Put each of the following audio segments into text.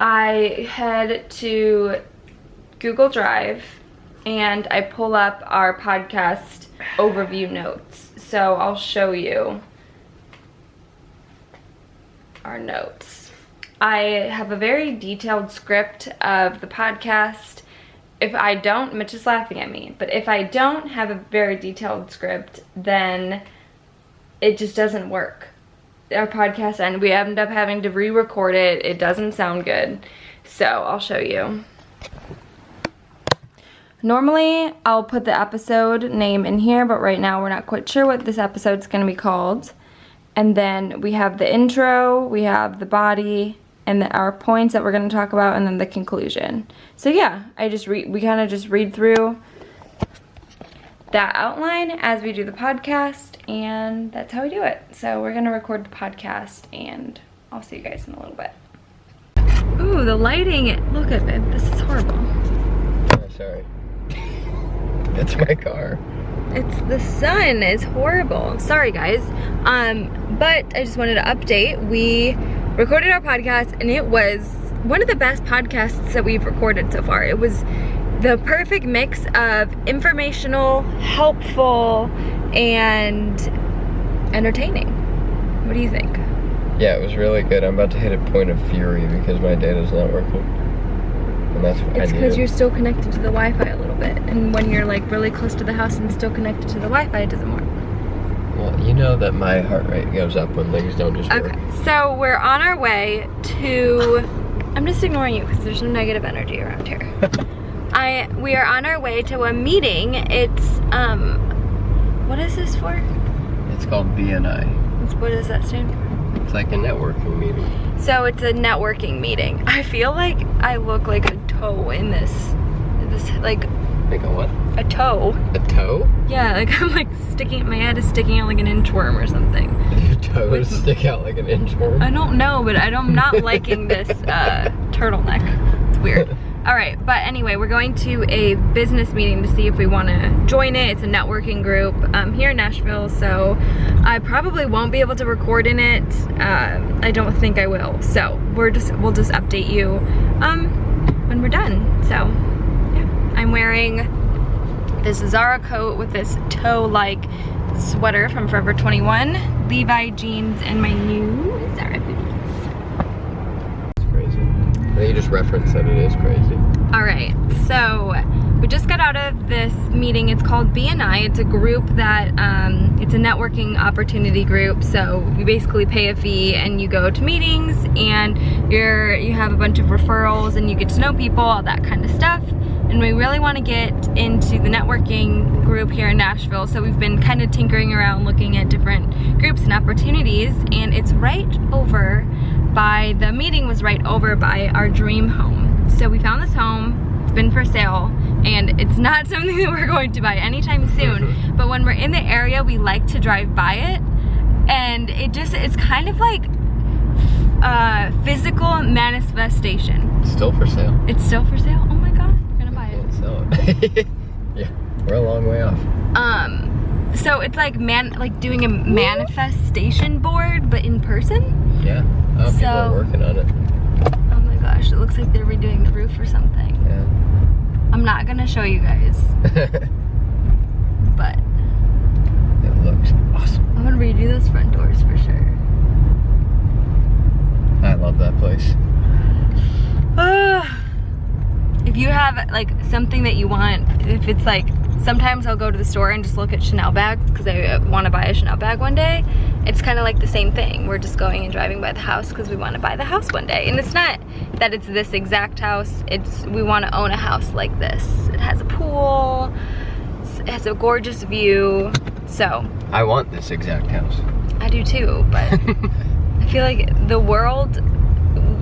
I head to Google Drive and I pull up our podcast overview notes. So I'll show you our notes. I have a very detailed script of the podcast. If I don't, Mitch is laughing at me, but if I don't have a very detailed script, then it just doesn't work. Our podcast, and we end up having to re-record it. It doesn't sound good. So I'll show you. Normally, I'll put the episode name in here, but right now we're not quite sure what this episode's gonna be called. And then we have the intro, we have the body, and our points that we're gonna talk about, and then the conclusion. So yeah, we kind of just read through that outline as we do the podcast, and that's how we do it. So we're gonna record the podcast, and I'll see you guys in a little bit. Ooh, the lighting, look at it, this is horrible. Oh, sorry. It's my car. The sun is horrible. Sorry guys. But I just wanted to update. We recorded our podcast and it was one of the best podcasts that we've recorded so far. It was the perfect mix of informational, helpful, and entertaining. What do you think? Yeah, it was really good. I'm about to hit a point of fury because my data's not working. And that's what I It's needed. because you're still connected to the Wi-Fi a little bit. And when you're like really close to the house and still connected to the Wi-Fi, it doesn't work. Well, you know that my heart rate goes up when things don't just work. Okay, so we're on our way to, I'm just ignoring you because there's no negative energy around here. We are on our way to a meeting. It's, what is this for? It's called BNI. What does that stand for? It's like a networking meeting. So it's a networking meeting. I feel like I look like a toe in this like Like a what? a toe. A toe? Yeah, like I'm like my head is sticking out like an inchworm or something. Your toes stick out like an inchworm? I don't know, but I'm not liking this turtleneck. It's weird. All right, but anyway, we're going to a business meeting to see if we want to join it. It's a networking group here in Nashville, so I probably won't be able to record in it. I don't think I will. So we'll just update you when we're done. So yeah, I'm wearing this Zara coat with this toe-like sweater from Forever 21, Levi jeans, and my new Zara booties. You just referenced that it is crazy. All right, so we just got out of this meeting. It's called BNI. It's a group that, it's a networking opportunity group. So you basically pay a fee and you go to meetings and you have a bunch of referrals and you get to know people, all that kind of stuff. And we really want to get into the networking group here in Nashville. So we've been kind of tinkering around looking at different groups and opportunities, and it's right over by, the meeting was right over by our dream home. So we found this home, it's been for sale, and it's not something that we're going to buy anytime soon, but when we're in the area, we like to drive by it, and it's kind of like physical manifestation. It's still for sale. It's still for sale? Oh my God, we're gonna buy it. Can't sell it. Yeah, we're a long way off. So it's like doing a manifestation board, but in person? Yeah. Oh, people are working on it. Oh my gosh, it looks like they're redoing the roof or something. Yeah. I'm not gonna show you guys, but it looks awesome. I'm gonna redo those front doors for sure. I love that place. If you have like something that you want, if it's like, sometimes I'll go to the store and just look at Chanel bags because I want to buy a Chanel bag one day. It's kind of like the same thing. We're just going and driving by the house because we want to buy the house one day. And it's not that it's this exact house. We want to own a house like this. It has a pool. It has a gorgeous view. So I want this exact house. I do too, but I feel like the world,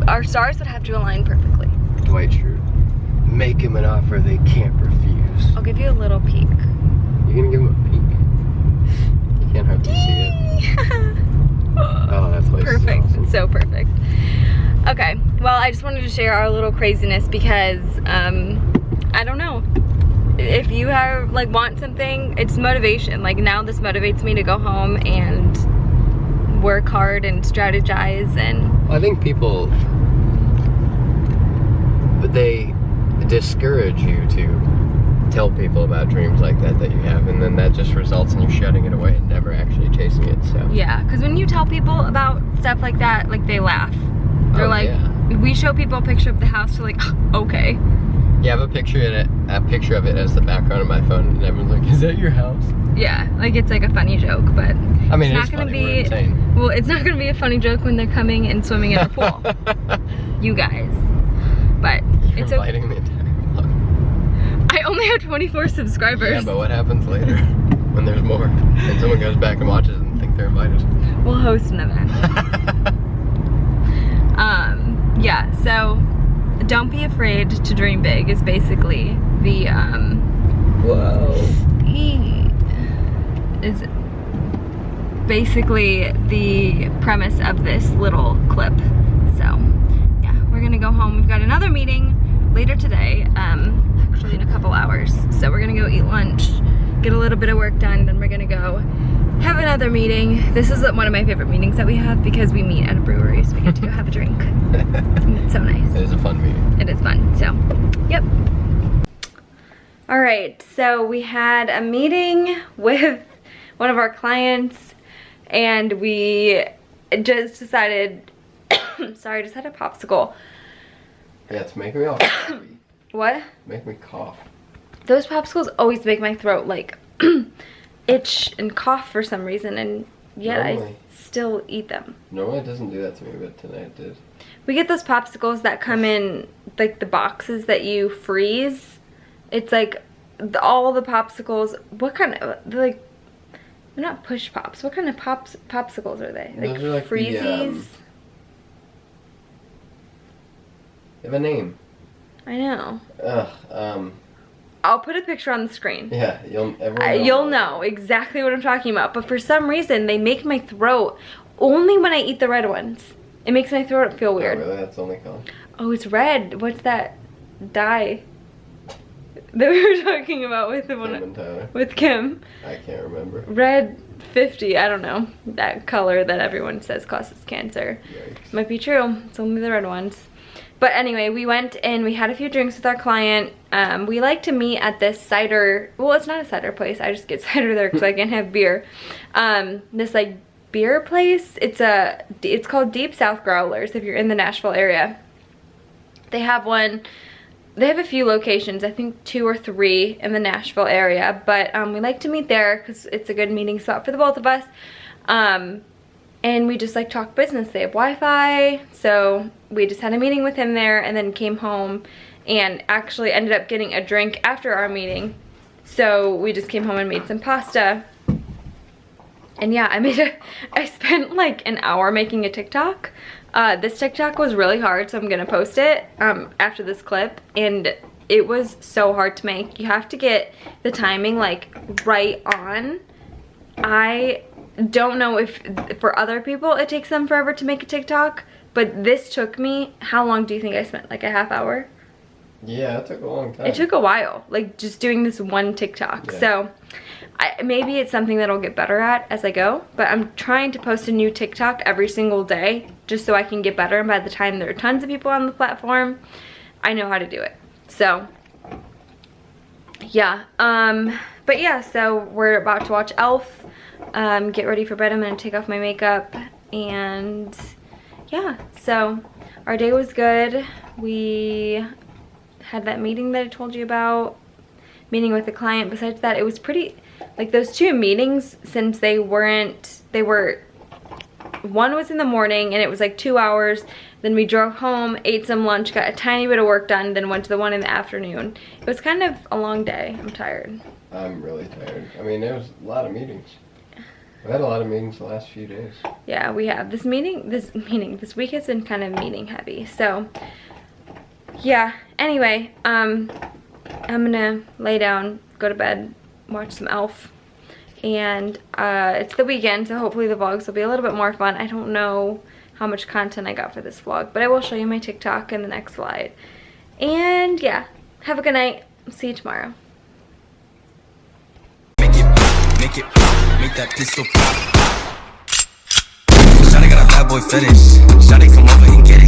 our stars would have to align perfectly. Dwight Schrute. Make him an offer they can't refuse. I'll give you a little peek. You're gonna give him a peek? You can't hardly see it. Oh, that place Perfect. is awesome. It's so perfect. Okay, well, I just wanted to share our little craziness because, I don't know. If you have, want something, it's motivation. Like, now this motivates me to go home and work hard and strategize and... I think people discourage you to tell people about dreams like that you have, and then that just results in you shutting it away and never actually chasing it. So yeah, because when you tell people about stuff like that, like they laugh. They're like, we show people a picture of the house, they're like, okay. Yeah, I have a picture of it as the background of my phone, and everyone's like, is that your house? Yeah, like it's like a funny joke, but I mean, it's not gonna be. We're insane. Well, it's not gonna be a funny joke when they're coming and swimming in a pool. You guys, but You're it's inviting the entire vlog. I only have 24 subscribers. Yeah, but what happens later when there's more, and someone goes back and watches and think they're invited? We'll host an event. Yeah, so don't be afraid to dream big is basically the is basically the premise of this little clip. So yeah, we're gonna go home. We've got another meeting later today, actually in a couple hours. So we're gonna go eat lunch, get a little bit of work done, then we're gonna go have another meeting. This is one of my favorite meetings that we have because we meet at a brewery, so we get to go have a drink. It's so nice. It is a fun meeting. It is fun, so, yep. All right, so we had a meeting with one of our clients, and we just decided, sorry, I just had a popsicle. Yeah, it's making me all coffee. What? Make me cough. Those popsicles always make my throat like itch and cough for some reason, and yet I still eat them. Normally it doesn't do that to me, but tonight it did. We get those popsicles that come in like the boxes that you freeze. It's like all the popsicles. What kind of, they're like, they're not push pops. What kind of popsicles are they? Those are like freezies? They have a name. I know. Ugh, I'll put a picture on the screen. Yeah, you'll know exactly what I'm talking about. But for some reason, they make my throat, only when I eat the red ones. It makes my throat feel weird. Oh, really? That's the only color? Oh, it's red. What's that dye that we were talking about with the one Kim and Tyler. with Kim? I can't remember. Red 50. I don't know. That color that everyone says causes cancer. Yikes. Might be true. It's only the red ones. But anyway, we went and we had a few drinks with our client. We like to meet at this cider, well, it's not a cider place. I just get cider there because I can't have beer. This like beer place. It's called Deep South Growlers if you're in the Nashville area. They have one. They have a few locations, I think 2 or 3 in the Nashville area. But we like to meet there because it's a good meeting spot for the both of us. And we just like talk business. They have Wi-Fi, so we just had a meeting with him there and then came home and actually ended up getting a drink after our meeting. So we just came home and made some pasta. And yeah, I spent like an hour making a TikTok. This TikTok was really hard, so I'm gonna post it after this clip. And it was so hard to make. You have to get the timing like right on. I don't know if for other people it takes them forever to make a TikTok, but this took me, how long do you think I spent? Like a half hour? Yeah, it took a long time. It took a while, like just doing this one TikTok. Yeah. So maybe it's something that I'll get better at as I go, but I'm trying to post a new TikTok every single day just so I can get better, and by the time there are tons of people on the platform, I know how to do it. So yeah, but yeah, so we're about to watch Elf. Get ready for bed. I'm gonna take off my makeup, and yeah, so our day was good. We had that meeting that I told you about, meeting with the client. Besides that, it was pretty, like those 2 meetings, since one was in the morning and it was like 2 hours, then we drove home, ate some lunch, got a tiny bit of work done, then went to the one in the afternoon. It was kind of a long day. I'm tired. I'm really tired. I mean, there was a lot of meetings. I've had a lot of meetings the last few days. Yeah, we have. This week has been kind of meeting heavy. So, yeah. Anyway, I'm gonna lay down, go to bed, watch some Elf. And it's the weekend, so hopefully the vlogs will be a little bit more fun. I don't know how much content I got for this vlog, but I will show you my TikTok in the next slide. And yeah, have a good night. See you tomorrow. Make that pistol pop. Shawty got a bad boy fetish. Shawty come over and get it.